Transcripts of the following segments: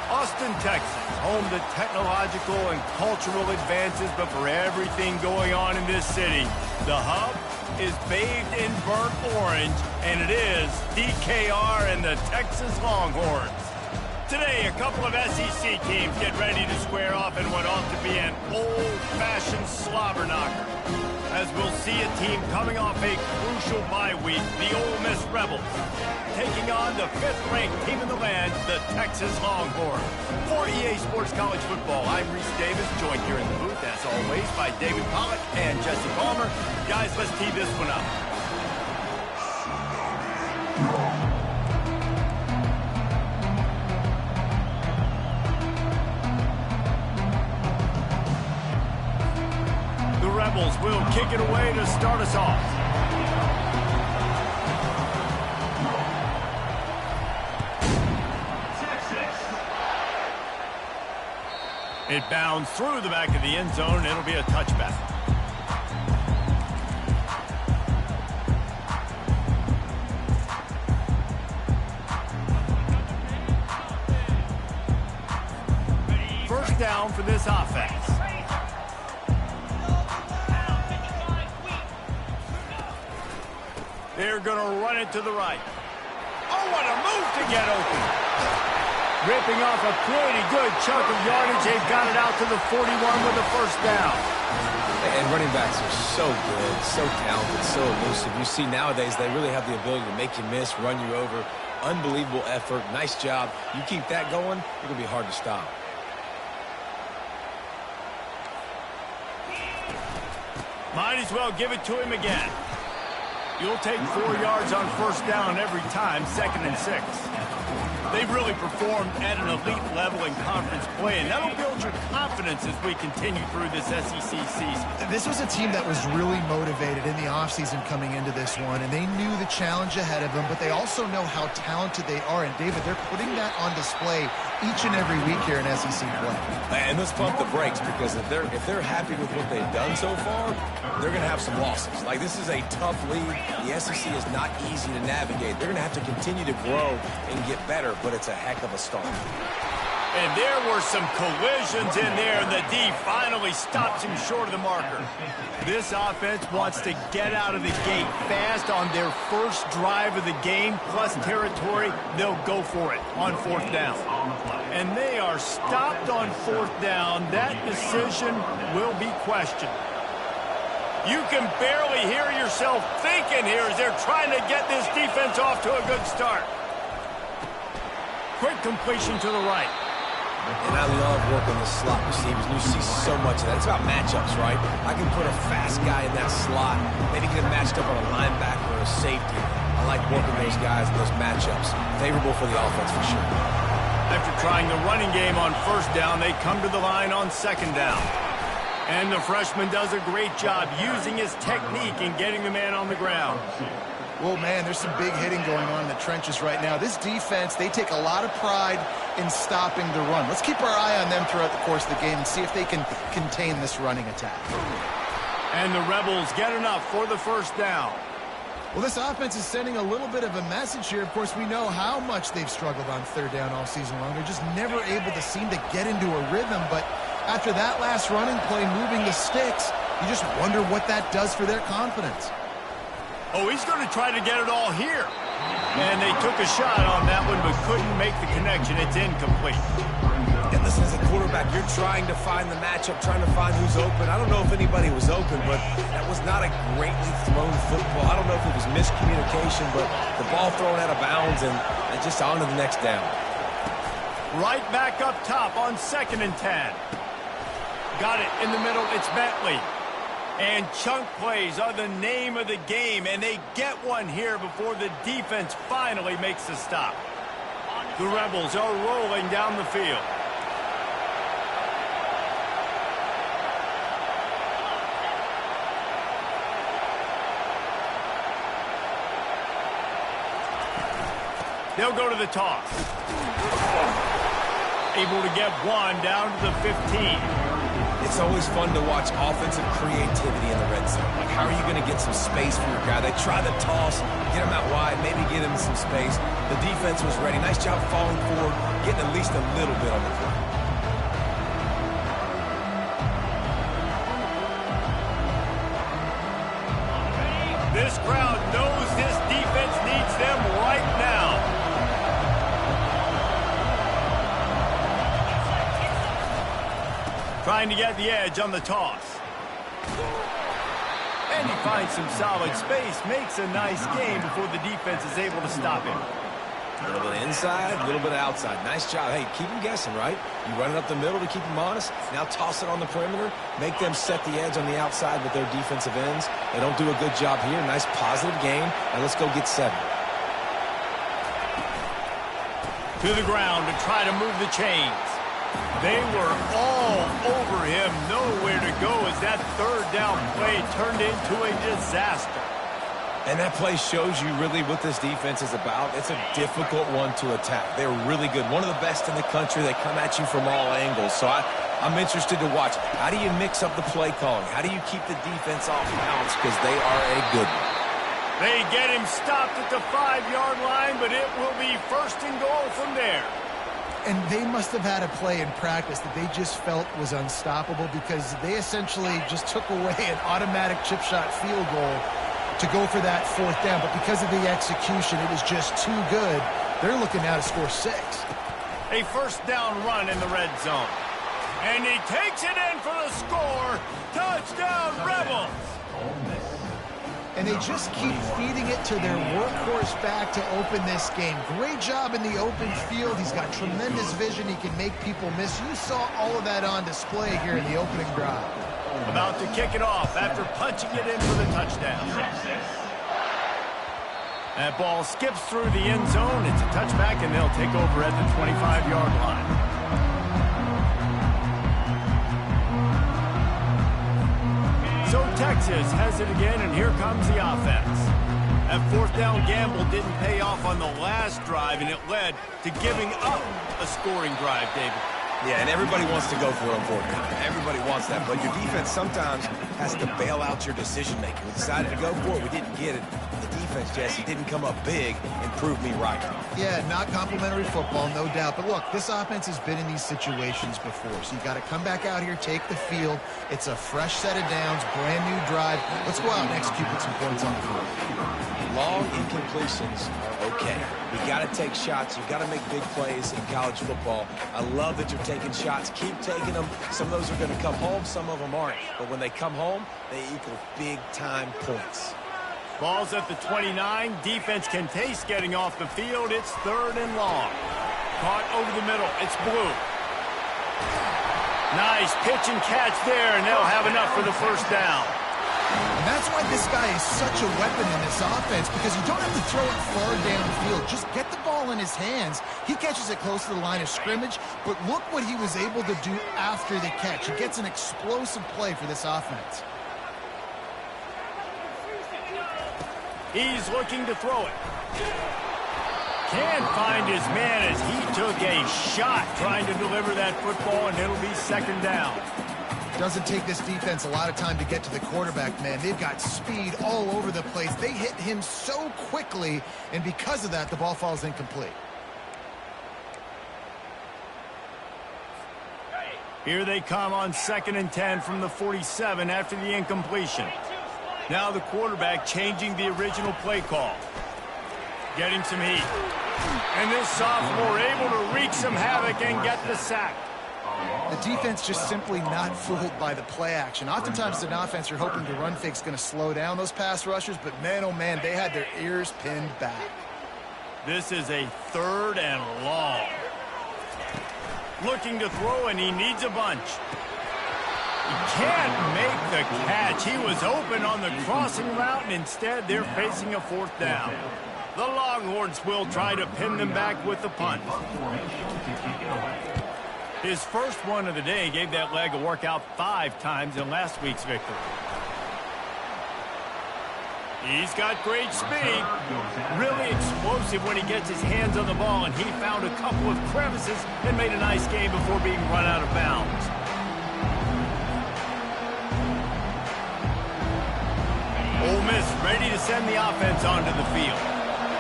Austin, Texas, home to technological and cultural advances, but for everything going on in this city, the hub is bathed in burnt orange, and it is DKR and the Texas Longhorns. Today, a couple of SEC teams get ready to square off in what ought to be an old-fashioned slobber knocker, as we'll see a team coming off a crucial bye week, the Ole Miss Rebels, taking on the 5th-ranked team in the land, the Texas Longhorns. For EA Sports College Football, I'm Reese Davis, joined here in the booth, as always, by David Pollack and Jesse Palmer. Guys, let's tee this one up. The Rebels will kick it away to start us off. It bounds through the back of the end zone. It'll be a touchback. First down for this offense. They're going to run it to the right. Oh, what a move to get open. Ripping off a pretty good chunk of yardage. They've got it out to the 41 with a first down. And running backs are so good, so talented, so elusive. You see nowadays they really have the ability to make you miss, run you over. Unbelievable effort. Nice job. You keep that going, it's going to be hard to stop. Might as well give it to him again. You'll take 4 yards on first down every time, 2nd and 6. They've really performed at an elite level in conference play, and that'll build your confidence as we continue through this SEC season. This was a team that was really motivated in the offseason coming into this one, and they knew the challenge ahead of them, but they also know how talented they are. And, David, they're putting that on display each and every week here in SEC play. And let's pump the brakes, because if they're happy with what they've done so far, they're going to have some losses. Like, this is a tough league. The SEC is not easy to navigate. They're going to have to continue to grow and get better, but it's a heck of a start. And there were some collisions in there, and the D finally stops him short of the marker. This offense wants to get out of the gate fast on their first drive of the game, plus territory. They'll go for it on 4th down. And they are stopped on 4th down. That decision will be questioned. You can barely hear yourself thinking here as they're trying to get this defense off to a good start. Quick completion to the right. And I love working the slot receivers. You see so much of that. It's about matchups, right? I can put a fast guy in that slot, maybe get him matched up on a linebacker or a safety. I like working those guys in those matchups. Favorable for the offense for sure. After trying the running game on first down, they come to the line on 2nd down. And the freshman does a great job using his technique and getting the man on the ground. Well, man, there's some big hitting going on in the trenches right now. This defense, they take a lot of pride in stopping the run. Let's keep our eye on them throughout the course of the game and see if they can contain this running attack. And the Rebels get enough for the first down. Well, this offense is sending a little bit of a message here. Of course, we know how much they've struggled on 3rd down all season long. They're just never able to seem to get into a rhythm. But after that last running play, moving the sticks, you just wonder what that does for their confidence. Oh, he's going to try to get it all here. And they took a shot on that one, but couldn't make the connection. It's incomplete. And listen, as a quarterback, you're trying to find the matchup, trying to find who's open. I don't know if anybody was open, but that was not a greatly thrown football. I don't know if it was miscommunication, but the ball thrown out of bounds and just on to the next down. Right back up top on 2nd and 10. Got it in the middle. It's Bentley. And chunk plays are the name of the game, and they get one here before the defense finally makes the stop. The Rebels are rolling down the field. They'll go to the toss. Able to get one down to the 15. It's always fun to watch offensive creativity in the red zone. Like, how are you going to get some space for your guy? They try the toss, get him out wide, maybe get him some space. The defense was ready. Nice job falling forward, getting at least a little bit on the play. This crowd knows this defense needs them right now. Trying to get the edge on the toss. And he finds some solid space, makes a nice game before the defense is able to stop him. A little bit of inside, a little bit of outside. Nice job. Hey, keep him guessing, right? You run it up the middle to keep him honest. Now toss it on the perimeter. Make them set the edge on the outside with their defensive ends. They don't do a good job here. Nice positive game. Now let's go get 7. To the ground to try to move the chains. They were all over him. Nowhere to go as that third down play turned into a disaster. And that play shows you really what this defense is about. It's a difficult one to attack. They're really good. One of the best in the country. They come at you from all angles. So I'm interested to watch. How do you mix up the play calling? How do you keep the defense off balance? Because they are a good one. They get him stopped at the 5-yard line, but it will be 1st and goal from there. And they must have had a play in practice that they just felt was unstoppable because they essentially just took away an automatic chip shot field goal to go for that 4th down. But because of the execution, it was just too good. They're looking now to score 6. A 1st down run in the red zone. And he takes it in for the score. Touchdown, Rebels! And they just keep feeding it to their workhorse back to open this game. Great job in the open field. He's got tremendous vision. He can make people miss. You saw all of that on display here in the opening drive. About to kick it off after punching it in for the touchdown. That ball skips through the end zone. It's a touchback, and they'll take over at the 25-yard line. So Texas has it again, and here comes the offense. That 4th down gamble didn't pay off on the last drive, and it led to giving up a scoring drive, David. Yeah, and everybody wants to go for it on 4th down. Everybody wants that, but your defense sometimes has to bail out your decision-making. We decided to go for it. We didn't get it. The defense, Jesse, didn't come up big and prove me right. Yeah, not complimentary football, no doubt. But look, this offense has been in these situations before, so you got to come back out here, take the field. It's a fresh set of downs, brand new drive. Let's go out and execute with some points on the field. Long incompletions are okay. You got to take shots. You got to make big plays in college football. I love that you're taking shots. Keep taking them. Some of those are going to come home. Some of them aren't. But when they come home, they equal big-time points. Ball's at the 29. Defense can taste getting off the field. It's 3rd and long. Caught over the middle. It's Blue. Nice pitch and catch there, and they'll have enough for the 1st down. And that's why this guy is such a weapon in this offense, because you don't have to throw it far downfield. Just get the ball in his hands. He catches it close to the line of scrimmage, but look what he was able to do after the catch. He gets an explosive play for this offense. He's looking to throw it. Can't find his man as he took a shot trying to deliver that football, and it'll be 2nd down. Doesn't take this defense a lot of time to get to the quarterback, man. They've got speed all over the place. They hit him so quickly, and because of that, the ball falls incomplete. Here they come on 2nd and 10 from the 47 after the incompletion. Now the quarterback changing the original play call. Getting some heat. And this sophomore able to wreak some havoc and get the sack. The defense just simply not fooled by the play action. Oftentimes, as an offense, you're hoping the run fake's going to slow down those pass rushers, but man, oh man, they had their ears pinned back. This is a 3rd and long. Looking to throw, and he needs a bunch. He can't make the catch. He was open on the crossing route, and instead they're facing a 4th down. The Longhorns will try to pin them back with the punt. His first one of the day gave that leg a workout 5 times in last week's victory. He's got great speed. Really explosive when he gets his hands on the ball, and he found a couple of crevices and made a nice game before being run out of bounds. Miss ready to send the offense onto the field.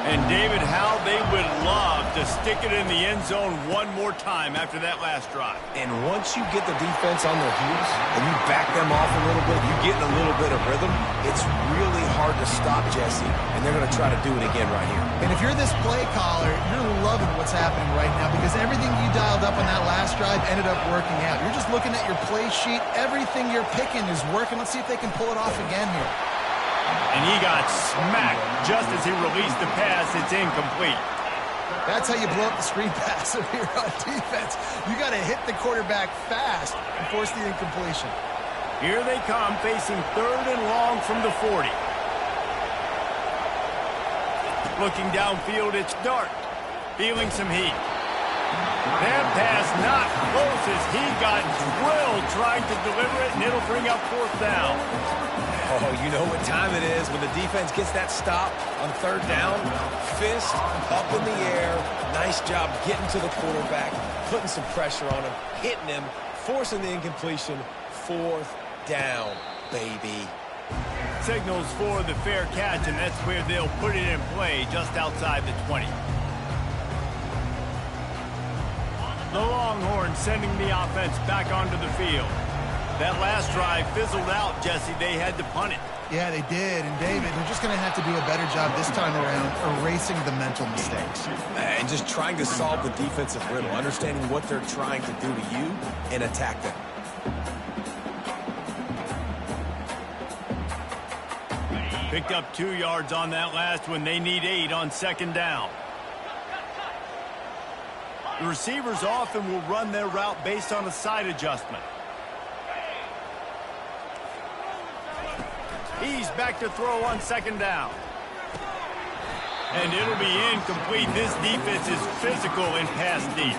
And David, how they would love to stick it in the end zone one more time after that last drive. And once you get the defense on their heels and you back them off a little bit, you get in a little bit of rhythm, it's really hard to stop Jesse, and they're going to try to do it again right here. And if you're this play caller, you're loving what's happening right now because everything you dialed up on that last drive ended up working out. You're just looking at your play sheet. Everything you're picking is working. Let's see if they can pull it off again here. And he got smacked just as he released the pass. It's incomplete. That's how you blow up the screen pass if you're on defense. You got to hit the quarterback fast and force the incompletion. Here they come, facing 3rd and long from the 40. Looking downfield, it's Dart. Feeling some heat. That pass not close as he got drilled trying to deliver it, and it'll bring up 4th down. Oh, you know what time it is when the defense gets that stop on 3rd down. Fist up in the air. Nice job getting to the quarterback, putting some pressure on him, hitting him, forcing the incompletion. 4th down, baby. Signals for the fair catch, and that's where they'll put it in play just outside the 20. The Longhorns sending the offense back onto the field. That last drive fizzled out, Jesse. They had to punt it. Yeah, they did. And, David, they're just going to have to do a better job this time around erasing the mental mistakes. And just trying to solve the defensive riddle, understanding what they're trying to do to you and attack them. Picked up 2 yards on that last one. They need 8 on 2nd down. The receivers often will run their route based on a side adjustment. He's back to throw on 2nd down. And it'll be incomplete. This defense is physical and pass deep.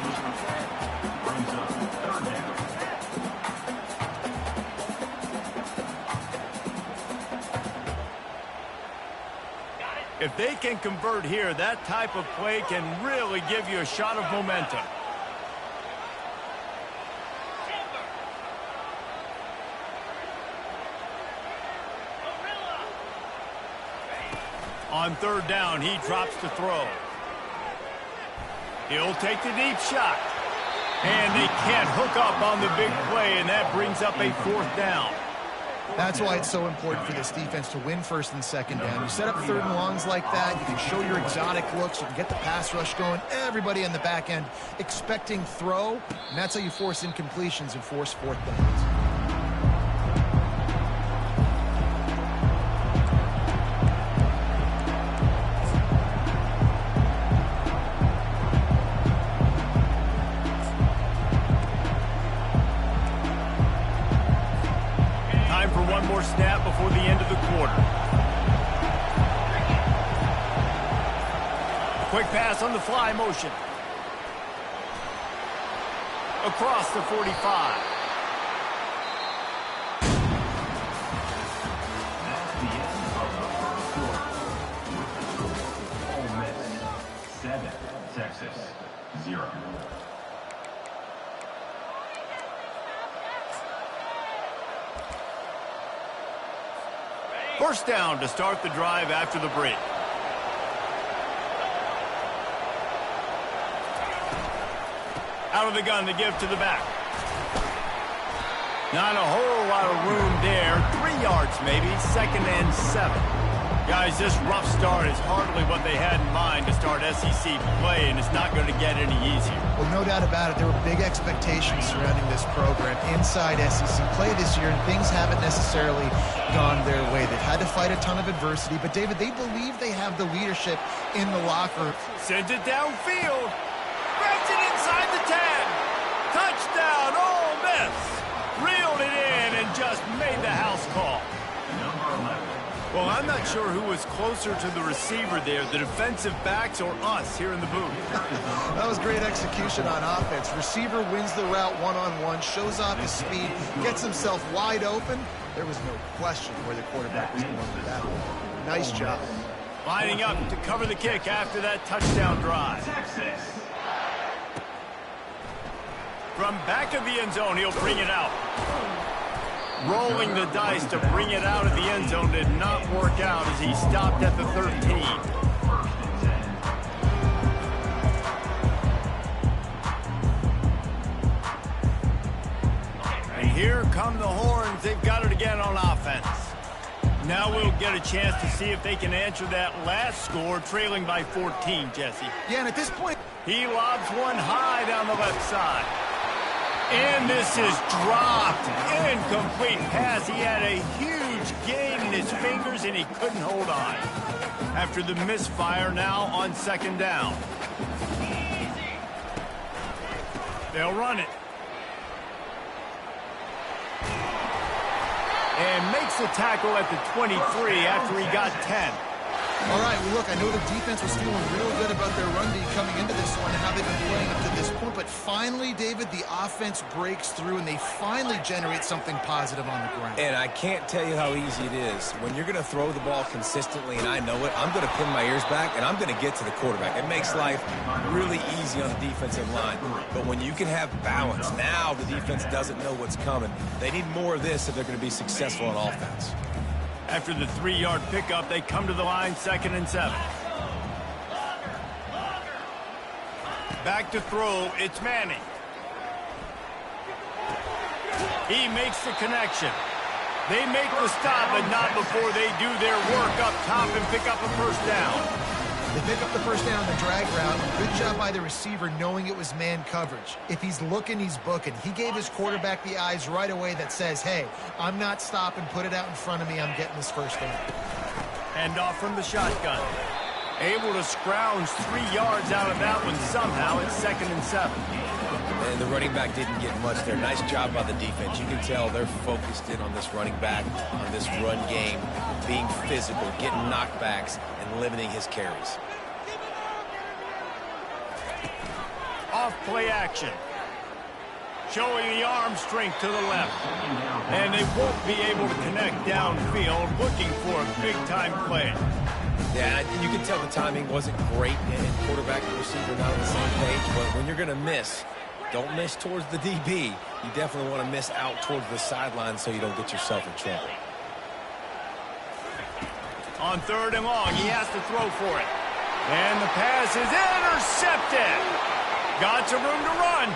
If they can convert here, that type of play can really give you a shot of momentum. On 3rd down, he drops to throw. He'll take the deep shot. And they can't hook up on the big play, and that brings up a 4th down. That's why it's so important for this defense to win 1st and 2nd down. You set up 3rd and longs like that, you can show your exotic looks, you can get the pass rush going, everybody in the back end expecting throw, and that's how you force incompletions and force 4th downs. Snap before the end of the quarter. Quick pass on the fly motion. Across the 45. Ole Miss 7, Texas 0. First down to start the drive after the break. Out of the gun to give to the back. Not a whole lot of room there. 3 yards maybe. 2nd and 7. Guys, this rough start is hardly what they had in mind to start SEC play, and it's not going to get any easier. Well, no doubt about it. There were big expectations surrounding this program inside SEC play this year, and things haven't necessarily gone their way. They've had to fight a ton of adversity, but, David, they believe they have the leadership in the locker room. Sends it downfield. Grabs it inside the 10. Touchdown, Ole Miss. Reeled it in and just made the house call. Number 11. Well, I'm not sure who was closer to the receiver there, the defensive backs or us here in the booth. That was great execution on offense. Receiver wins the route one-on-one, shows off his speed, gets himself wide open. There was no question where the quarterback was going with that one. Nice job. Lining up to cover the kick after that touchdown drive. Texas. From back of the end zone, he'll bring it out. Rolling the dice to bring it out of the end zone did not work out as he stopped at the 13. And here come the horns. They've got it again on offense. Now we'll get a chance to see if they can answer that last score, trailing by 14, Jesse. Yeah, and at this point, he lobs one high down the left side. And this is dropped. Incomplete pass. He had a huge gain in his fingers, and he couldn't hold on. After the misfire, now on second down. They'll run it. And makes the tackle at the 23 after he got 10. All right, well, look, I know the defense was feeling real good about their run D coming into this one and how they've been playing up to this point, but finally, David, the offense breaks through and they finally generate something positive on the ground. And I can't tell you how easy it is. When you're going to throw the ball consistently, and I know it, I'm going to pin my ears back, and I'm going to get to the quarterback. It makes life really easy on the defensive line. But when you can have balance, now the defense doesn't know what's coming. They need more of this if they're going to be successful on offense. After the 3-yard pickup, they come to the line, 2nd and 7. Back to throw, it's Manning. He makes the connection. They make the stop, but not before they do their work up top and pick up a first down. They pick up the first down on the drag route. Good job by the receiver knowing it was man coverage. If he's looking, he's booking. He gave his quarterback the eyes right away that says, hey, I'm not stopping, put it out in front of me, I'm getting this first down. Hand off from the shotgun. Able to scrounge 3 yards out of that one somehow. It's 2nd and 7. And the running back didn't get much there. Nice job by the defense. You can tell they're focused in on this running back, on this run game, being physical, getting knockbacks, and limiting his carries. Off play action. Showing the arm strength to the left. And they won't be able to connect downfield, looking for a big-time play. Yeah, you can tell the timing wasn't great, and quarterback and receiver not on the same page, but when you're going to miss, don't miss towards the DB. You definitely want to miss out towards the sideline so you don't get yourself in trouble. On 3rd and long, he has to throw for it. And the pass is intercepted. Got some room to run.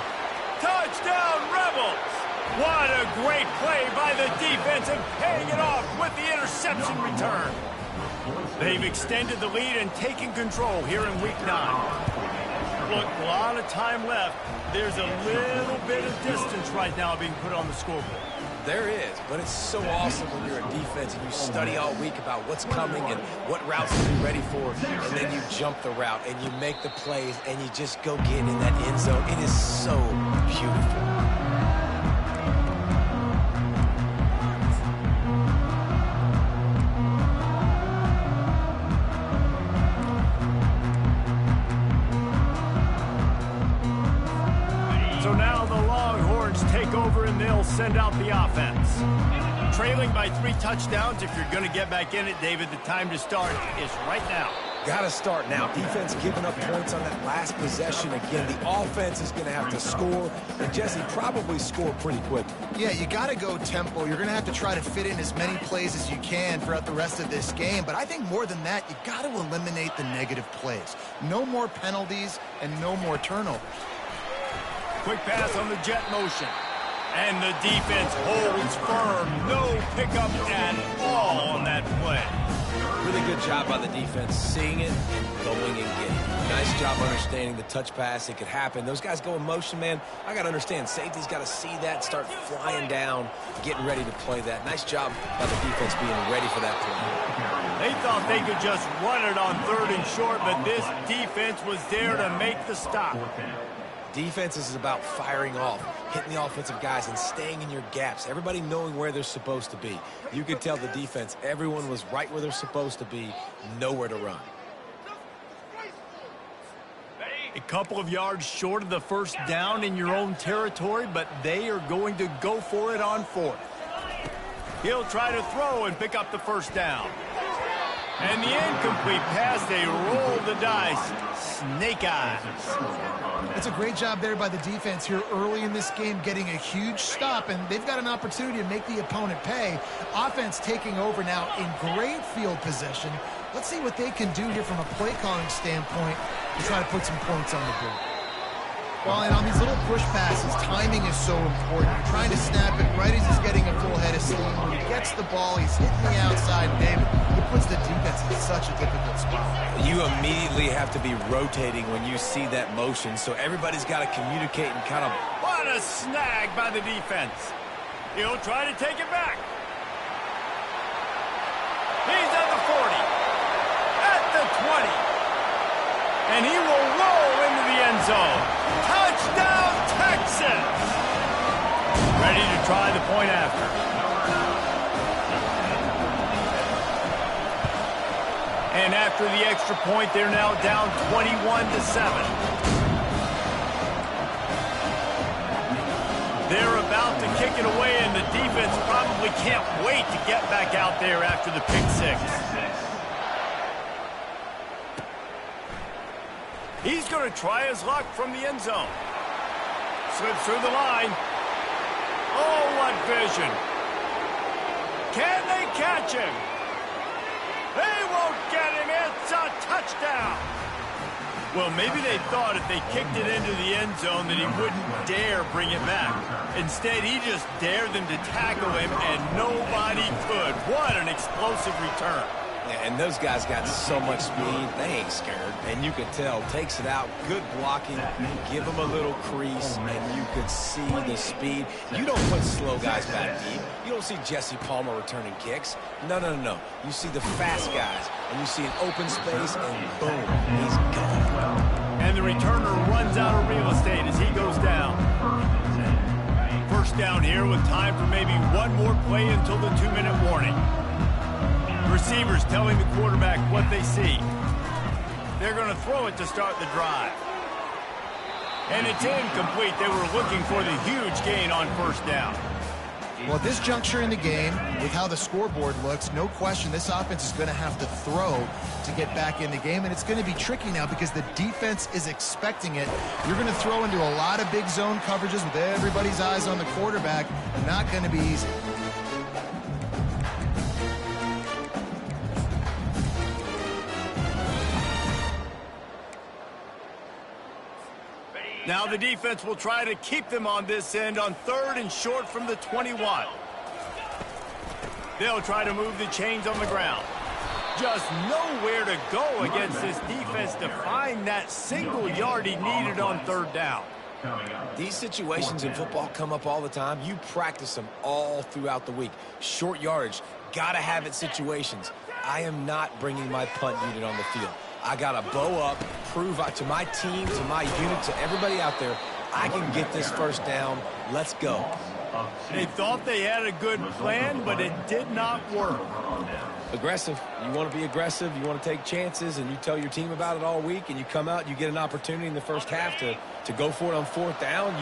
Touchdown, Rebels. What a great play by the defense and paying it off with the interception return. They've extended the lead and taken control here in Week 9. Look, a lot of time left. There's a little bit of distance right now being put on the scoreboard. There is, but it's so awesome when you're a defense and you study all week about what's coming and what routes to be ready for, and then you jump the route and you make the plays and you just go get in that end zone. It is so beautiful. Take over and they'll send out the offense. Trailing by 3 touchdowns. If you're going to get back in it, David, the time to start is right now. Got to start now. Defense giving up points on that last possession. Again, the offense is going to have to score, and Jesse probably score pretty quick. Yeah, you got to go tempo. You're going to have to try to fit in as many plays as you can throughout the rest of this game, but I think more than that, you got to eliminate the negative plays. No more penalties and no more turnovers. Quick pass on the jet motion. And the defense holds firm. No pickup at all on that play. Really good job by the defense, seeing it and going and getting it. Nice job understanding the touch pass. It could happen. Those guys go in motion, man. I got to understand, safety's got to see that, start flying down, getting ready to play that. Nice job by the defense being ready for that play. They thought they could just run it on 3rd and short, but this defense was there to make the stop. Defense is about firing off, hitting the offensive guys, and staying in your gaps. Everybody knowing where they're supposed to be. You could tell the defense, everyone was right where they're supposed to be, nowhere to run. A couple of yards short of the first down in your own territory, but they are going to go for it on 4th. He'll try to throw and pick up the first down. And the incomplete pass, they roll the dice. Snake eyes. It's a great job there by the defense here early in this game, getting a huge stop, and they've got an opportunity to make the opponent pay. Offense taking over now in great field position. Let's see what they can do here from a play calling standpoint to try to put some points on the board. Well, and on these little push passes, timing is so important. You're trying to snap it right as he's getting a full head of steam. When he gets the ball, he's hitting the outside, and David, it puts the defense in such a difficult spot. You immediately have to be rotating when you see that motion, so everybody's got to communicate and kind of... What a snag by the defense. He'll try to take it back. He's at the 40, at the 20, and he will roll into the end zone. Touchdown, Texas! Ready to try the point after. And after the extra point, they're now down 21-7. They're about to kick it away, and the defense probably can't wait to get back out there after the pick six. He's going to try his luck from the end zone. Slips through the line. Oh, what vision. Can they catch him? They won't get him. It's a touchdown. Well, maybe they thought if they kicked it into the end zone that he wouldn't dare bring it back. Instead, he just dared them to tackle him, and nobody could. What an explosive return. Yeah, and those guys got so much speed, they ain't scared. And you could tell, takes it out, good blocking, give them a little crease, and you could see the speed. You don't put slow guys back deep. You don't see Jesse Palmer returning kicks. No, no, no, no. You see the fast guys, and you see an open space, and boom, he's gone. And the returner runs out of real estate as he goes down. First down here with time for maybe one more play until the 2-minute warning. Receivers telling the quarterback what they see. They're going to throw it to start the drive. And it's incomplete. They were looking for the huge gain on first down. Well, at this juncture in the game, with how the scoreboard looks, no question this offense is going to have to throw to get back in the game, and it's going to be tricky now because the defense is expecting it. You're going to throw into a lot of big zone coverages with everybody's eyes on the quarterback. Not going to be easy. Now the defense will try to keep them on this end on 3rd and short from the 21. They'll try to move the chains on the ground. Just nowhere to go against this defense to find that single yard he needed on 3rd down. These situations in football come up all the time. You practice them all throughout the week. Short yardage, gotta have it situations. I am not bringing my punt unit on the field. I got to bow up, prove to my team, to my unit, to everybody out there, I can get this first down. Let's go. They thought they had a good plan, but it did not work. Aggressive. You want to be aggressive. You want to take chances, and you tell your team about it all week, and you come out, you get an opportunity in the first half to go for it on 4th down.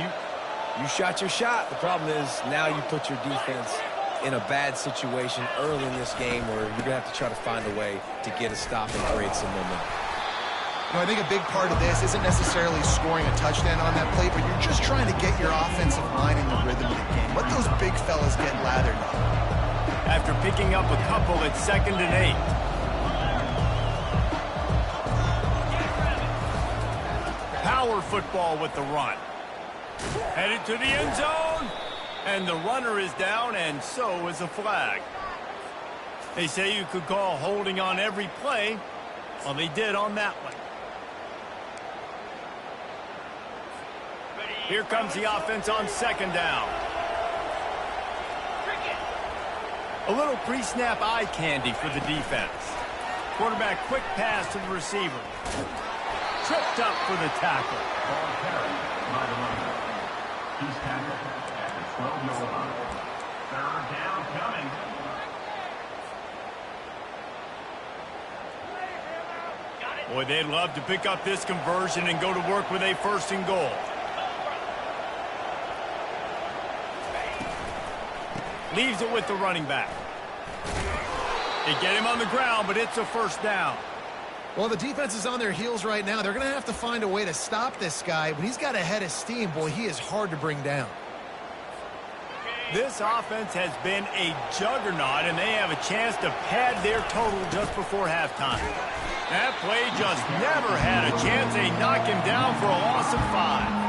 You shot your shot. The problem is now you put your defense in a bad situation early in this game where you're going to have to try to find a way to get a stop and create some momentum. You know, I think a big part of this isn't necessarily scoring a touchdown on that play, but you're just trying to get your offensive line in the rhythm of the game. Let those big fellas get lathered up. After picking up a couple at 2nd and 8. Power football with the run. Headed to the end zone. And the runner is down, and so is a flag. They say you could call holding on every play. Well, they did on that one. Here comes the offense on 2nd down. A little pre-snap eye candy for the defense. Quarterback quick pass to the receiver. Tripped up for the tackle. He's tackled at the 12-yard line. 3rd down coming. Boy, they'd love to pick up this conversion and go to work with a 1st and goal. Leaves it with the running back. They get him on the ground, but it's a 1st down. Well, the defense is on their heels right now. They're going to have to find a way to stop this guy. When he's got a head of steam, boy, he is hard to bring down. This offense has been a juggernaut, and they have a chance to pad their total just before halftime. That play just never had a chance. They knock him down for a loss of 5.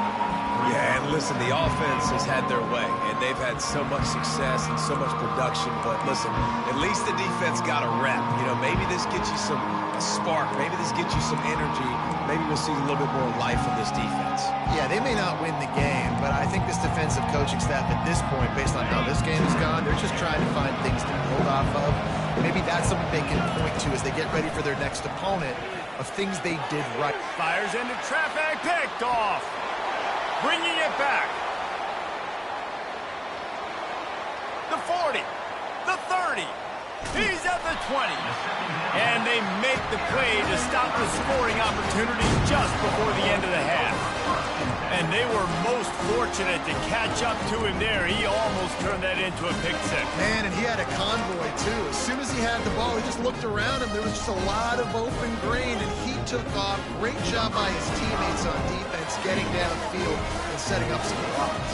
Yeah, and listen, the offense has had their way, and they've had so much success and so much production. But listen, at least the defense got a rep. You know, maybe this gets you a spark. Maybe this gets you some energy. Maybe we'll see a little bit more life from this defense. Yeah, they may not win the game, but I think this defensive coaching staff at this point, based on how this game has gone, they're just trying to find things to build off of. Maybe that's something they can point to as they get ready for their next opponent of things they did right. Fires into traffic, picked off. Bringing it back. The 40, the 30. He's at the 20. And they make the play to stop the scoring opportunity just before the end of the half. And they were most fortunate to catch up to him there. He almost turned that into a pick six. Man, and he had a convoy, too. As soon as he had the ball, he just looked around him. There was just a lot of open grain, and he took off. Great job by his teammates on defense, getting downfield and setting up some blocks.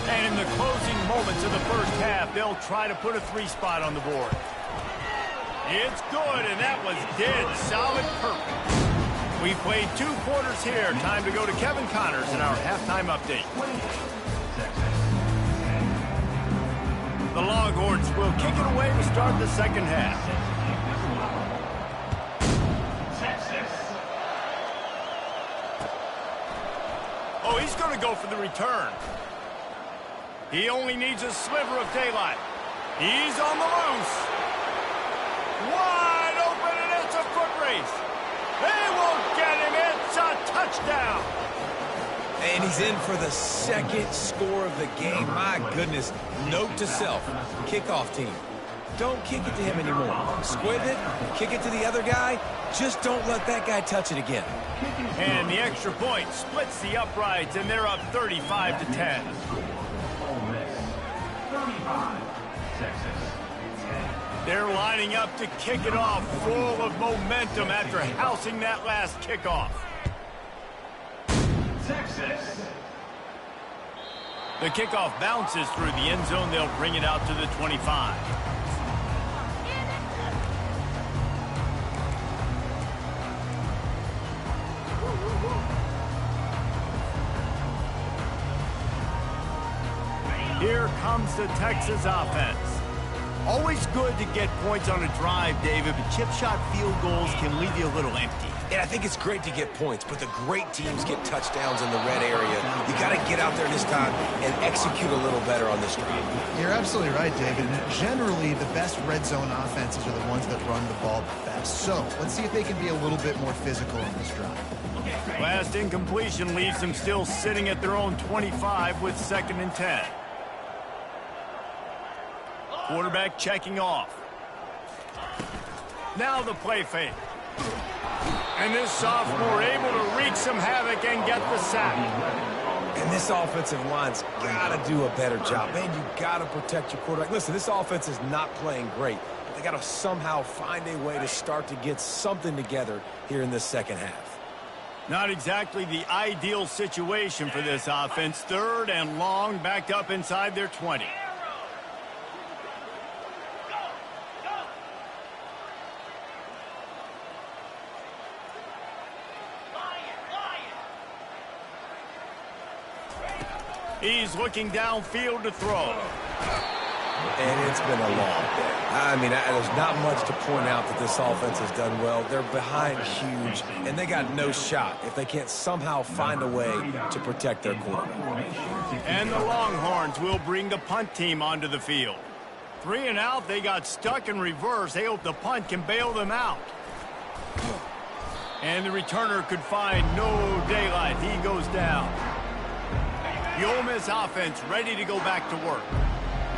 And in the closing moments of the first half, they'll try to put a 3-spot on the board. It's good, and that was dead solid perfect. We played 2 quarters here. Time to go to Kevin Connors in our halftime update. The Longhorns will kick it away to start the second half. Oh, he's going to go for the return. He only needs a sliver of daylight. He's on the loose. Wide open, and it's a foot race. They won't get him. It's a touchdown. And he's in for the second score of the game. My goodness. Note to self, kickoff team. Don't kick it to him anymore. Squib it, kick it to the other guy. Just don't let that guy touch it again. And the extra point splits the uprights, and they're up 35-10. 35, Texas. They're lining up to kick it off, full of momentum after housing that last kickoff. Texas. The kickoff bounces through the end zone. They'll bring it out to the 25. Here comes the Texas offense. Always good to get points on a drive, David, but chip shot field goals can leave you a little empty. Yeah, I think it's great to get points, but the great teams get touchdowns in the red area. You got to get out there this time and execute a little better on this drive. You're absolutely right, David. And generally, the best red zone offenses are the ones that run the ball the best. So let's see if they can be a little bit more physical on this drive. Last incompletion leaves them still sitting at their own 25 with 2nd and 10. Quarterback checking off. Now the play fake. And this sophomore able to wreak some havoc and get the sack. And this offensive line's got to do a better job. Man, you got to protect your quarterback. Listen, this offense is not playing great. But they got to somehow find a way to start to get something together here in this second half. Not exactly the ideal situation for this offense. 3rd and long, backed up inside their 20. He's looking downfield to throw. And it's been a long day. I mean, there's not much to point out that this offense has done well. They're behind huge, and they got no shot if they can't somehow find a way to protect their quarterback. And the Longhorns will bring the punt team onto the field. 3 and out, they got stuck in reverse. They hope the punt can bail them out. And the returner could find no daylight. He goes down. The Ole Miss offense ready to go back to work.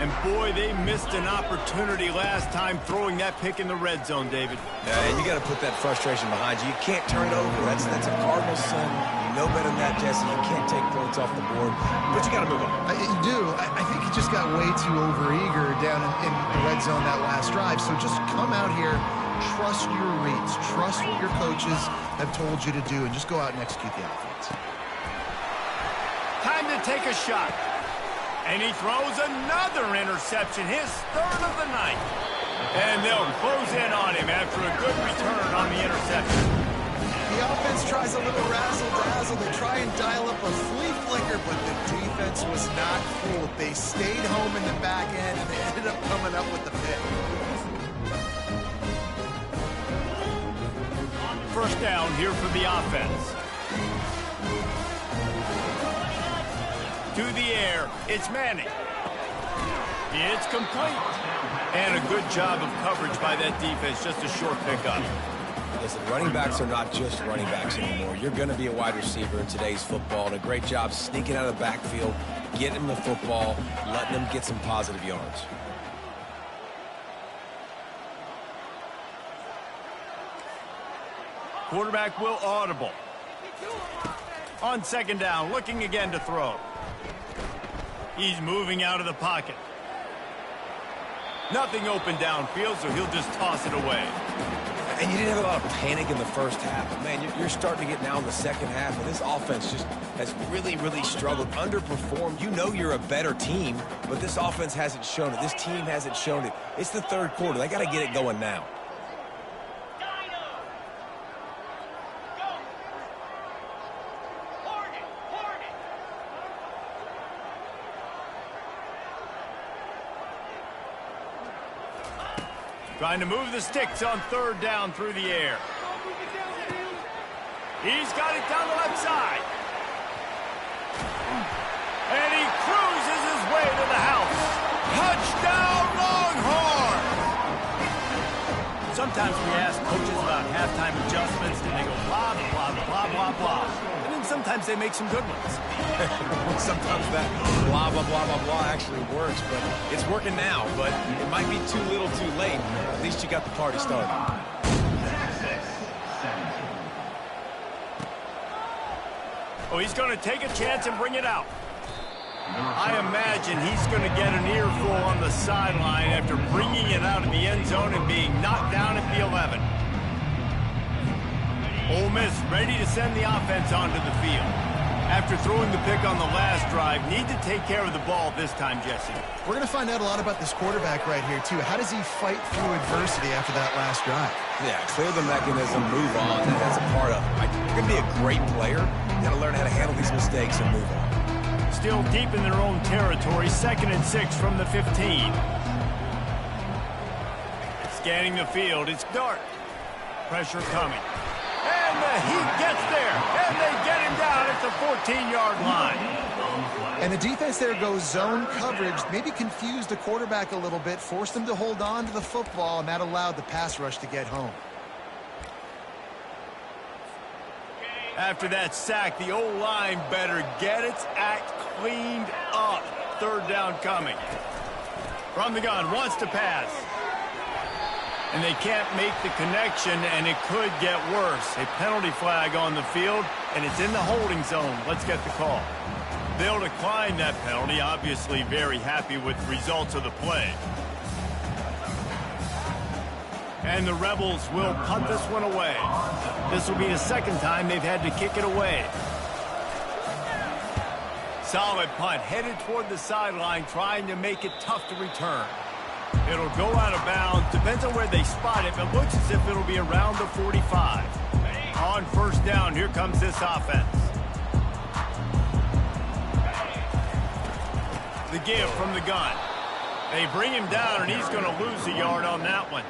And boy, they missed an opportunity last time throwing that pick in the red zone, David. Yeah, and you got to put that frustration behind you. You can't turn it over. That's a Cardinal sin. You know better than that, Jesse. You can't take points off the board, but you got to move on. You do. I think he just got way too overeager down in the red zone that last drive. So just come out here, trust your reads. Trust what your coaches have told you to do, and just go out and execute the offense. Time to take a shot. And he throws another interception, his third of the night. And they'll close in on him after a good return on the interception. The offense tries a little razzle-dazzle. They try and dial up a flea flicker, but the defense was not fooled. They stayed home in the back end, and they ended up coming up with the pick. First down here for the offense. To the air, it's Manning. It's complete. And a good job of coverage by that defense, just a short pickup. Listen, running backs are not just running backs anymore. You're going to be a wide receiver in today's football, and a great job sneaking out of the backfield, getting them the football, letting them get some positive yards. Quarterback will audible. On second down, looking again to throw. He's moving out of the pocket. Nothing open downfield, so he'll just toss it away. And you didn't have a lot of panic in the first half. But, man, you're starting to get now in the second half, and this offense just has really, really struggled, underperformed. You know you're a better team, but this offense hasn't shown it. This team hasn't shown it. It's the third quarter. They got to get it going now. Trying to move the sticks on third down through the air. He's got it down the left side. And he cruises his way to the house. Touchdown, Longhorn! Sometimes we ask coaches about halftime adjustments, and they go blah, blah, blah, blah, blah. And then sometimes they make some good ones. Sometimes that blah, blah, blah, blah, blah actually works, but it's working now. But it might be too little too late. At least you got the party started. Oh, he's going to take a chance and bring it out. I imagine he's going to get an earful on the sideline after bringing it out of the end zone and being knocked down at the 11. Ole Miss ready to send the offense onto the field. After throwing the pick on the last drive, need to take care of the ball this time, Jesse. We're going to find out a lot about this quarterback right here, too. How does he fight through adversity after that last drive? Yeah, clear the mechanism, move on. That's a part of it. Right? You're going to be a great player. You got to learn how to handle these mistakes and move on. Still deep in their own territory, 2nd and 6 from the 15. Scanning the field, it's Dart. Pressure coming. And the Heat gets there, and they get him down at the 14-yard line. And the defense there goes zone coverage, maybe confused the quarterback a little bit, forced him to hold on to the football, and that allowed the pass rush to get home. After that sack, the O-line better get its act cleaned up. 3rd down coming. From the gun, wants to pass. And they can't make the connection, and it could get worse. A penalty flag on the field, and it's in the holding zone. Let's get the call. They'll decline that penalty, obviously very happy with the results of the play. And the Rebels will punt this one away. This will be the 2nd time they've had to kick it away. Solid punt, headed toward the sideline, trying to make it tough to return. It'll go out of bounds. Depends on where they spot it, but looks as if it'll be around the 45. On 1st down, here comes this offense. The give from the gun. They bring him down, and he's going to lose a yard on that one.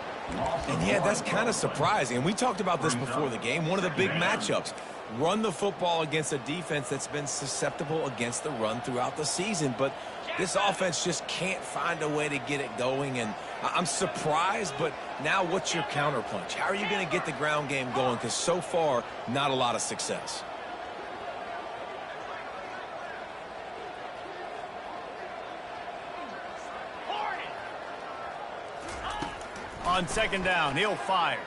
And, yeah, that's kind of surprising. And we talked about this before the game. One of the big matchups. Run the football against a defense that's been susceptible against the run throughout the season. But this offense just can't find a way to get it going. And I'm surprised, but now what's your counterpunch? How are you going to get the ground game going? Because so far, not a lot of success. On 2nd down, he'll fire.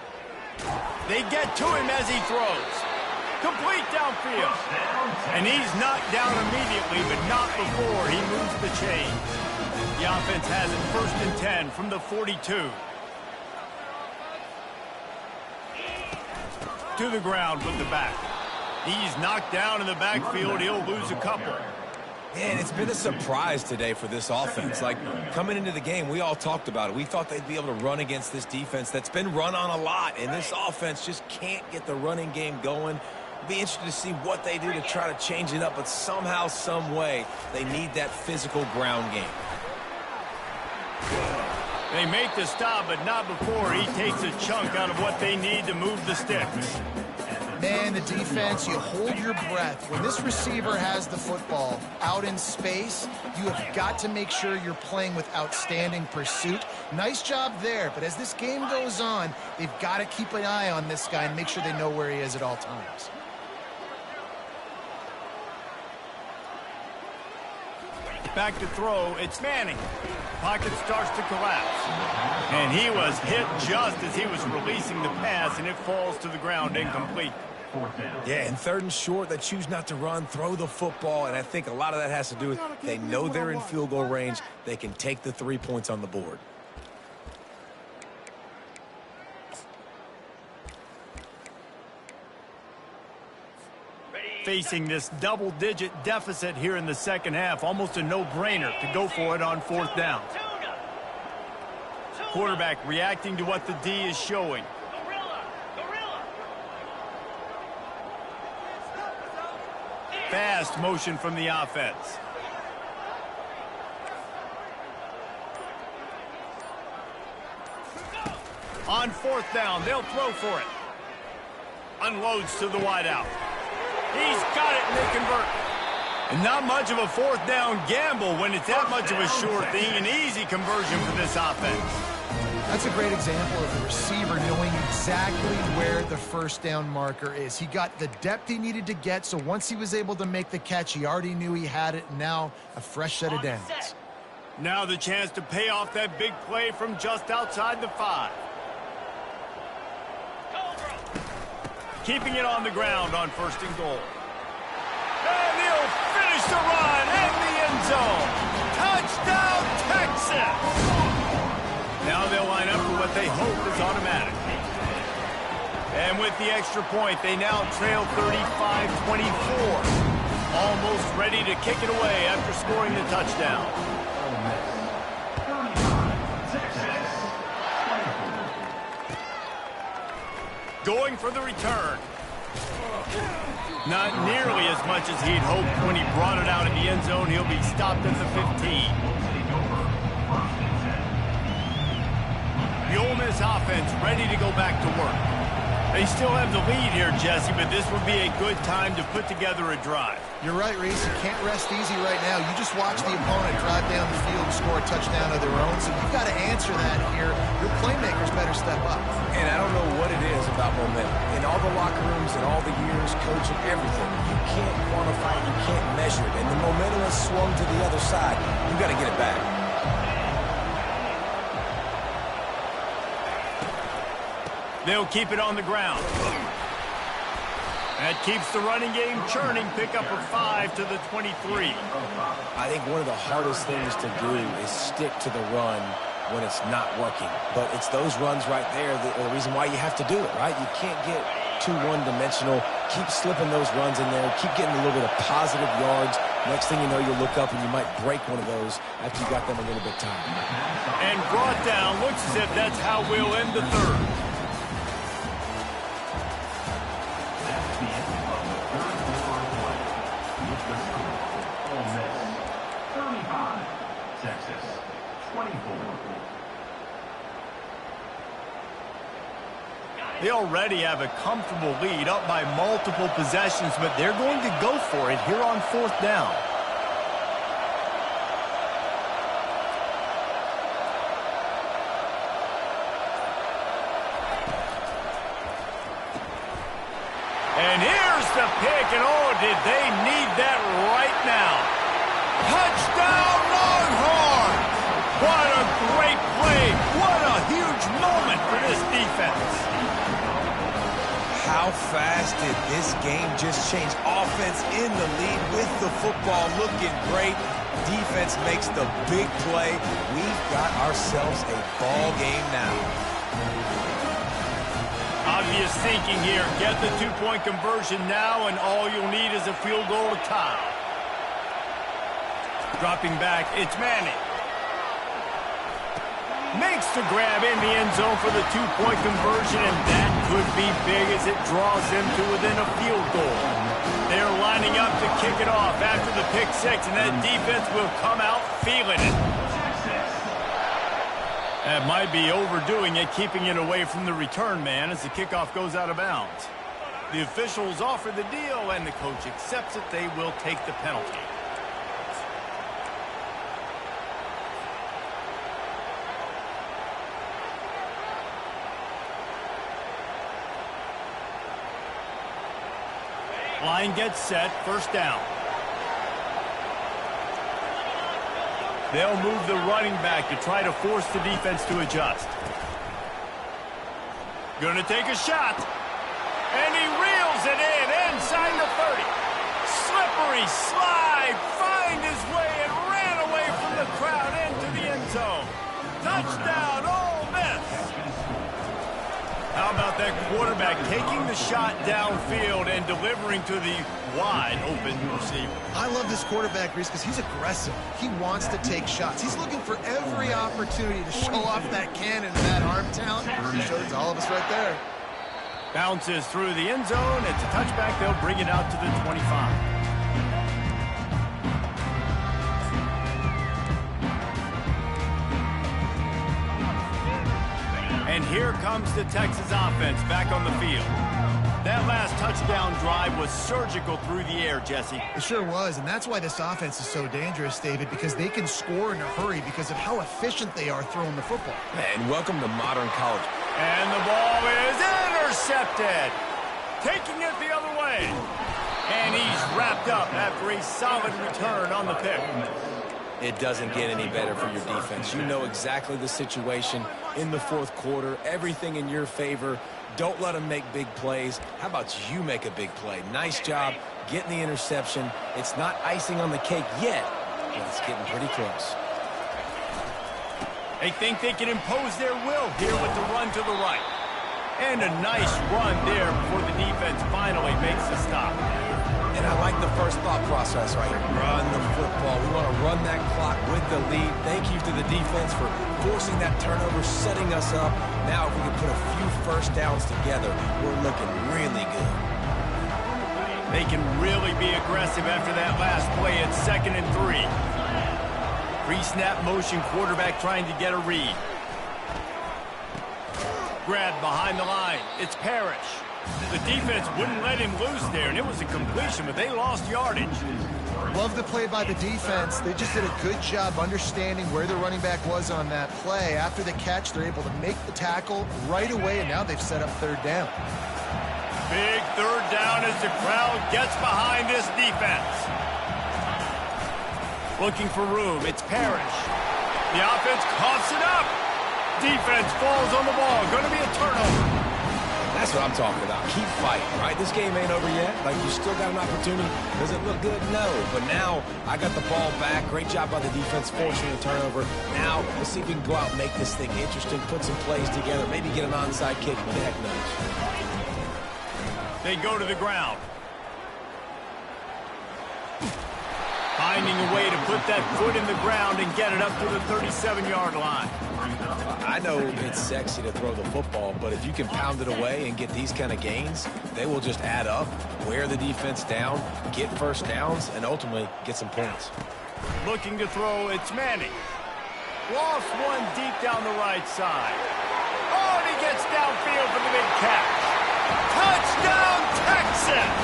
They get to him as he throws. Complete downfield. And he's knocked down immediately, but not before he moves the chain. The offense has it 1st and 10 from the 42. to the ground with the back. He's knocked down in the backfield. He'll lose a couple. Man, it's been a surprise today for this offense. Like, coming into the game, we all talked about it. We thought they'd be able to run against this defense that's been run on a lot, and this offense just can't get the running game going. Be interested to see what they do to try to change it up, but somehow, some way, they need that physical ground game. They make the stop, but not before he takes a chunk out of what they need to move the sticks. Man, the defense, you hold your breath. When this receiver has the football out in space, you have got to make sure you're playing with outstanding pursuit. Nice job there, but as this game goes on, they've got to keep an eye on this guy and make sure they know where he is at all times. Back to throw, it's Manning. Pocket starts to collapse. And he was hit just as he was releasing the pass, and it falls to the ground incomplete. Yeah, and 3rd and short, they choose not to run, throw the football, and I think a lot of that has to do with they know they're in field goal range. They can take the 3 points on the board. Facing this double-digit deficit here in the second half, almost a no-brainer to go for it on 4th down. Quarterback reacting to what the D is showing. Fast motion from the offense. On 4th down, they'll throw for it. Unloads to the wideout. He's got it, and they convert. And not much of a 4th down gamble when it's that much of a sure thing. An easy conversion for this offense. That's a great example of the receiver knowing exactly where the 1st down marker is. He got the depth he needed to get, so once he was able to make the catch, he already knew he had it. Now a fresh set of downs. Now the chance to pay off that big play from just outside the 5. Keeping it on the ground on 1st and goal. And he'll finish the run in the end zone. Touchdown, Texas! Now they'll line up for what they hope is automatic. And with the extra point, they now trail 35-24. Almost ready to kick it away after scoring the touchdown. Going for the return. Not nearly as much as he'd hoped when he brought it out in the end zone. He'll be stopped at the 15. The Ole Miss offense ready to go back to work. They still have the lead here, Jesse, but this would be a good time to put together a drive. You're right, Reese. You can't rest easy right now. You just watch the opponent drive down the field and score a touchdown of their own, so you've got to answer that here. Your playmakers better step up. And I don't know what it is about momentum. In all the locker rooms and all the years, coaching, everything, you can't quantify it, you can't measure it. And the momentum has swung to the other side. You've got to get it back. They'll keep it on the ground. That keeps the running game churning. Pickup of 5 to the 23. I think one of the hardest things to do is stick to the run when it's not working. But it's those runs right there that are the reason why you have to do it, right? You can't get too one-dimensional. Keep slipping those runs in there. Keep getting a little bit of positive yards. Next thing you know, you'll look up and you might break one of those after you got them a little bit tired. And brought down. Looks as if that's how we'll end the 3rd. They already have a comfortable lead, up by multiple possessions, but they're going to go for it here on 4th down. And here's the pick, and oh, did they need that right now. Touchdown, Longhorns! What a great play. What a huge moment for this defense. How fast did this game just change? Offense in the lead with the football looking great. Defense makes the big play. We've got ourselves a ball game now. be a sinking here. Get the two-point conversion now, and all you'll need is a field goal to tie. Dropping back, it's Manning. Makes the grab in the end zone for the two-point conversion, and that could be big as it draws them to within a field goal. They're lining up to kick it off after the pick six, and that defense will come out feeling it. That might be overdoing it, keeping it away from the return man as the kickoff goes out of bounds. The officials offer the deal, and the coach accepts it. They will take the penalty. Line gets set, first down. They'll move the running back to try to force the defense to adjust. Gonna take a shot. And he reels it in inside the 30. Slippery slide, find his way and ran away from the crowd into the end zone. Touchdown, Ole Miss. How about that quarterback taking the shot downfield and delivering to the wide-open receiver? I love this quarterback, Reese, because he's aggressive. He wants to take shots. He's looking for every opportunity to show off that cannon and that arm talent. He showed it to all of us right there. Bounces through the end zone. It's a touchback. They'll bring it out to the 25. And here comes the Texas offense back on the field. That last touchdown drive was surgical through the air, Jesse. It sure was, and that's why this offense is so dangerous, David, because they can score in a hurry because of how efficient they are throwing the football. And welcome to modern college. And the ball is intercepted. Taking it the other way. And he's wrapped up after a solid return on the pick. It doesn't get any better for your defense. You know exactly the situation in the fourth quarter. Everything in your favor. Don't let them make big plays. How about you make a big play? Nice job getting the interception. It's not icing on the cake yet, but it's getting pretty close. They think they can impose their will here with the run to the right. And a nice run there before the defense finally makes the stop. And I like the first thought process right here. Run the football. We want to run that clock with the lead. Thank you to the defense for forcing that turnover, setting us up. Now if we can put a few first downs together, we're looking really good. They can really be aggressive after that last play at 2nd and 3. Pre-snap motion, quarterback trying to get a read. Grabbed behind the line. It's Parrish. The defense wouldn't let him loose there, and it was a completion, but they lost yardage. Love the play by the defense. They just did a good job understanding where the running back was on that play. After the catch, they're able to make the tackle right away, and now they've set up third down. Big third down as the crowd gets behind this defense. Looking for room. It's Parrish. The offense coughs it up. Defense falls on the ball. Going to be a turnover. That's what I'm talking about. Keep fighting, right? This game ain't over yet. Like, you still got an opportunity. Does it look good? No. But now I got the ball back. Great job by the defense forcing the turnover. Now let's see if we can go out and make this thing interesting, put some plays together, maybe get an onside kick. Who the heck knows? They go to the ground. Finding a way to put that foot in the ground and get it up to the 37-yard line. I know it's sexy to throw the football, but if you can pound it away and get these kind of gains, they will just add up, wear the defense down, get first downs, and ultimately get some points. Looking to throw, it's Manning. Lost one deep down the right side. Oh, and he gets downfield for the big catch. Touchdown, Texas!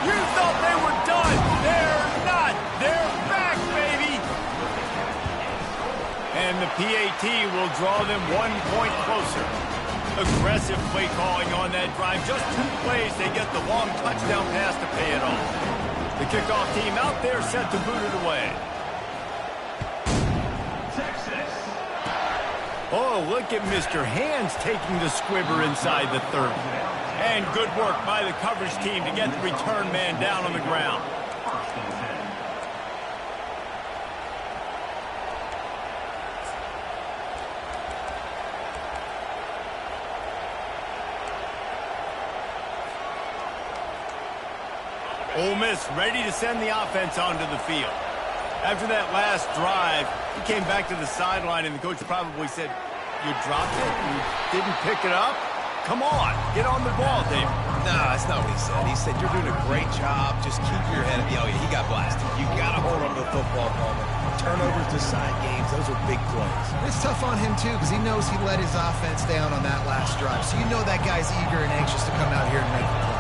You thought they were done. They're not. They're back, baby. And the PAT will draw them 1 point closer. Aggressive play calling on that drive. Just 2 plays, they get the long touchdown pass to pay it off. The kickoff team out there set to boot it away. Texas. Oh, look at Mr. Hands taking the squibber inside the 30. And good work by the coverage team to get the return man down on the ground. First and 10. Ole Miss ready to send the offense onto the field. After that last drive, he came back to the sideline, and the coach probably said, "You dropped it? You didn't pick it up? Come on, get on the ball, David." No, that's not what he said. He said, "You're doing a great job. Just keep your head up." Oh, yeah, he got blasted. You got to hold on to the football, Coleman. Turnovers decide games. Those are big plays. It's tough on him, too, because he knows he let his offense down on that last drive. So you know that guy's eager and anxious to come out here and make a play.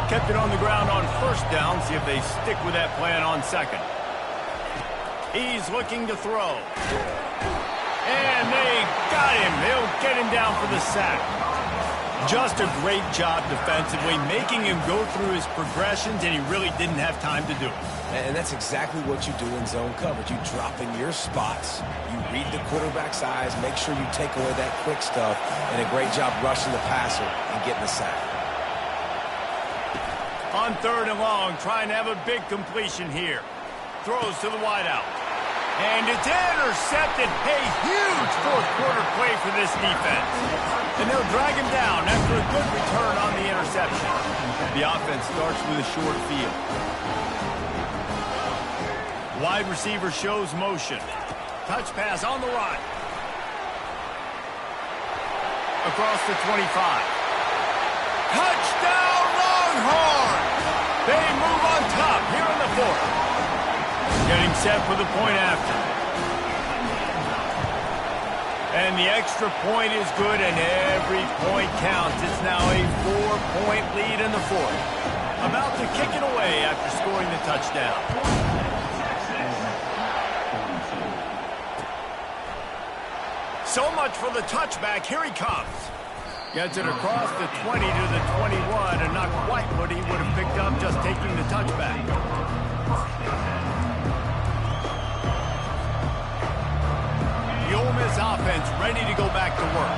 Kept it on the ground on first down. See if they stick with that plan on second. He's looking to throw. And they got him. They'll get him down for the sack. Just a great job defensively, making him go through his progressions, and he really didn't have time to do it. And that's exactly what you do in zone coverage. You drop in your spots. You read the quarterback's eyes, make sure you take away that quick stuff, and a great job rushing the passer and getting the sack. On 3rd and long, trying to have a big completion here. Throws to the wideout. And it's intercepted. A huge fourth-quarter play for this defense. And they'll drag him down after a good return on the interception. The offense starts with a short field. Wide receiver shows motion. Touch pass on the run. Across the 25. Touchdown Longhorn! They move on top here in the 4th. Getting set for the point after. And the extra point is good, and every point counts. It's now a 4-point lead in the 4th. About to kick it away after scoring the touchdown. So much for the touchback. Here he comes. Gets it across the 20 to the 21, and not quite what he would have picked up just taking the touchback. The Ole Miss offense ready to go back to work.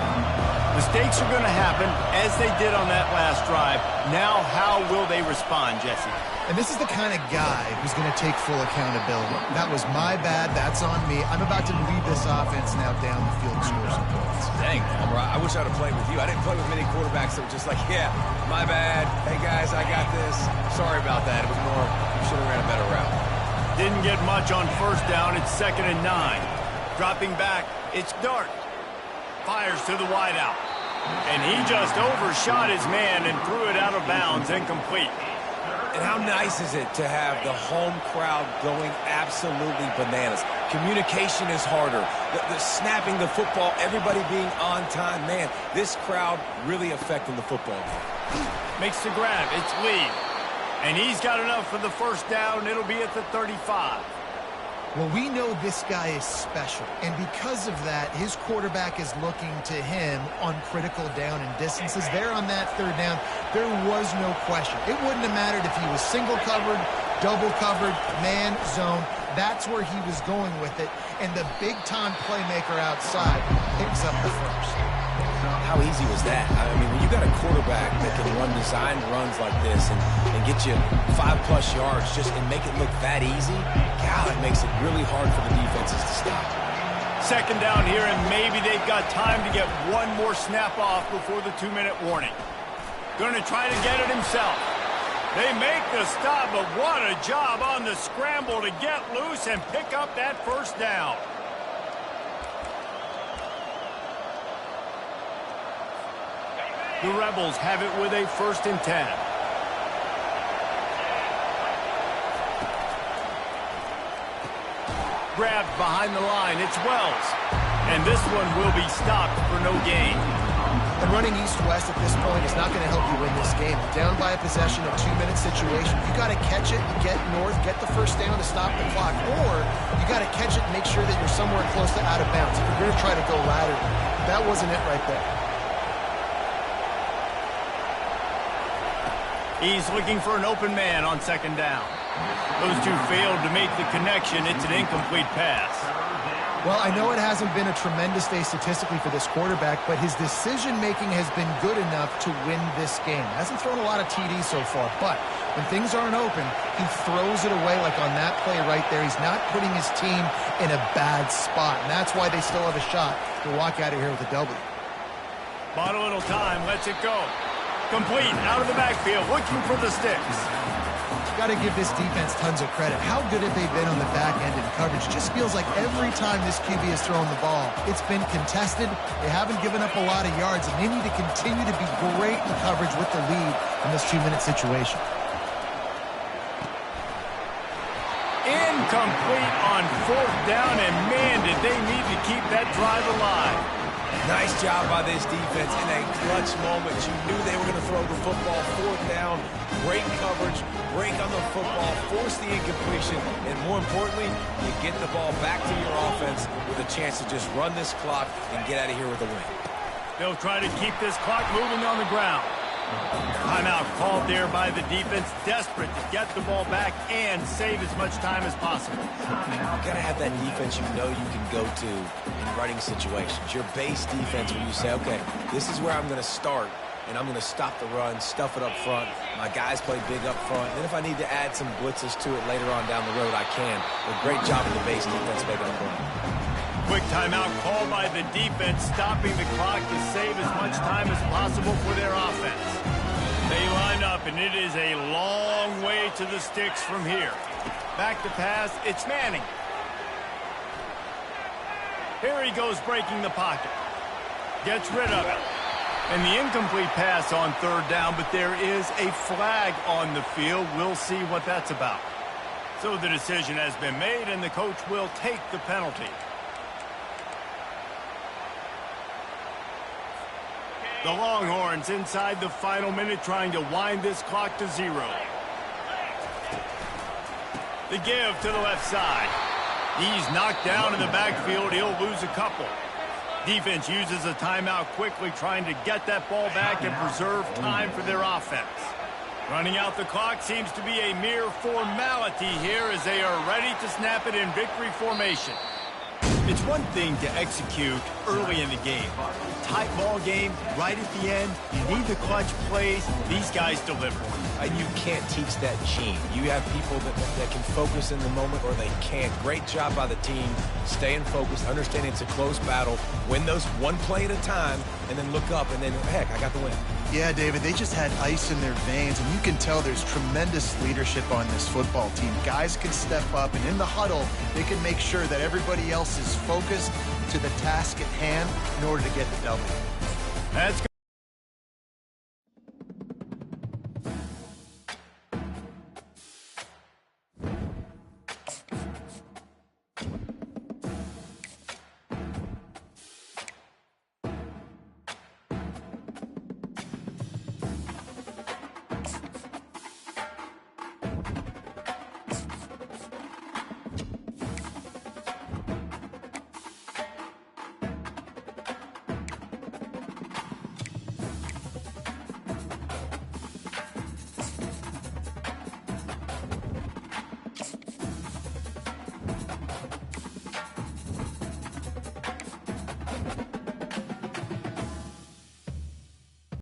Mistakes are going to happen, as they did on that last drive. Now, how will they respond, Jesse? And this is the kind of guy who's going to take full accountability. That was my bad. That's on me. I'm about to lead this offense now down the field and score some points. Dang, Palmer, I wish I'd have played with you. I didn't play with many quarterbacks that were just like, yeah, my bad. Hey, guys, I got this. Sorry about that. It was more, you should have ran a better route. Didn't get much on first down. It's 2nd and 9. Dropping back, it's Dart. Fires to the wideout. And he just overshot his man and threw it out of bounds, incomplete. And how nice is it to have the home crowd going absolutely bananas? Communication is harder. The snapping the football, everybody being on time. Man, this crowd really affecting the football game. Makes the grab. It's Lee. And he's got enough for the first down. It'll be at the 35. Well, we know this guy is special, and because of that, his quarterback is looking to him on critical down and distances. There on that 3rd down, there was no question. It wouldn't have mattered if he was single covered, double covered, man, zone. That's where he was going with it, and the big-time playmaker outside picks up the first. How easy was that? I mean, when you got a quarterback that can run designed runs like this and get you 5+ yards and make it look that easy, God, it makes it really hard for the defenses to stop. 2nd down here, and maybe they've got time to get one more snap off before the 2-minute warning. Going to try to get it himself. They make the stop, but what a job on the scramble to get loose and pick up that first down. The Rebels have it with a 1st and 10. Grabbed behind the line. It's Wells. And this one will be stopped for no gain. And running east-west at this point is not going to help you win this game. Down by a possession, a 2-minute situation. You got to catch it, get north, get the first down to stop the clock. Or you got to catch it and make sure that you're somewhere close to out of bounds. If you're going to try to go laterally, that wasn't it right there. He's looking for an open man on 2nd down. Those two failed to make the connection. It's an incomplete pass. Well, I know it hasn't been a tremendous day statistically for this quarterback, but his decision-making has been good enough to win this game. Hasn't thrown a lot of TDs so far, but when things aren't open, he throws it away like on that play right there. He's not putting his team in a bad spot, and that's why they still have a shot to walk out of here with a W. Bought a little time, lets it go. Complete out of the backfield, looking for the sticks. Got to give this defense tons of credit. How good have they been on the back end in coverage? Just feels like every time this QB has thrown the ball, it's been contested. They haven't given up a lot of yards, and they need to continue to be great in coverage with the lead in this 2-minute situation. Incomplete on 4th down, and man, did they need to keep that drive alive. Nice job by this defense in a clutch moment. You knew they were going to throw the football. 4th down, great coverage, break on the football, force the incompletion, and more importantly, you get the ball back to your offense with a chance to just run this clock and get out of here with a win. They'll try to keep this clock moving on the ground. Timeout called there by the defense, desperate to get the ball back and save as much time as possible. You've got to have that defense you know you can go to in running situations. Your base defense where you say, okay, this is where I'm going to start, and I'm going to stop the run, stuff it up front. My guys play big up front. Then if I need to add some blitzes to it later on down the road, I can. But great job of the base defense making a play. Quick timeout called by the defense, stopping the clock to save as much time as possible for their offense. They line up, and it is a long way to the sticks from here. Back to pass, it's Manning. Here he goes breaking the pocket. Gets rid of it. And the incomplete pass on 3rd down, but there is a flag on the field. We'll see what that's about. So the decision has been made, and the coach will take the penalty. The Longhorns inside the final minute trying to wind this clock to 0. The give to the left side. He's knocked down in the backfield. He'll lose a couple. Defense uses a timeout quickly trying to get that ball back and preserve time for their offense. Running out the clock seems to be a mere formality here as they are ready to snap it in victory formation. It's one thing to execute early in the game. Tight ball game, right at the end, you need the clutch plays. These guys deliver. And you can't teach that gene. You have people that can focus in the moment or they can't. Great job by the team, staying focused, understanding it's a close battle, win those one play at a time, and then look up, and then, heck, I got the win. Yeah, David, they just had ice in their veins, and you can tell there's tremendous leadership on this football team. Guys can step up, and in the huddle, they can make sure that everybody else is focused to the task at hand in order to get the W. That's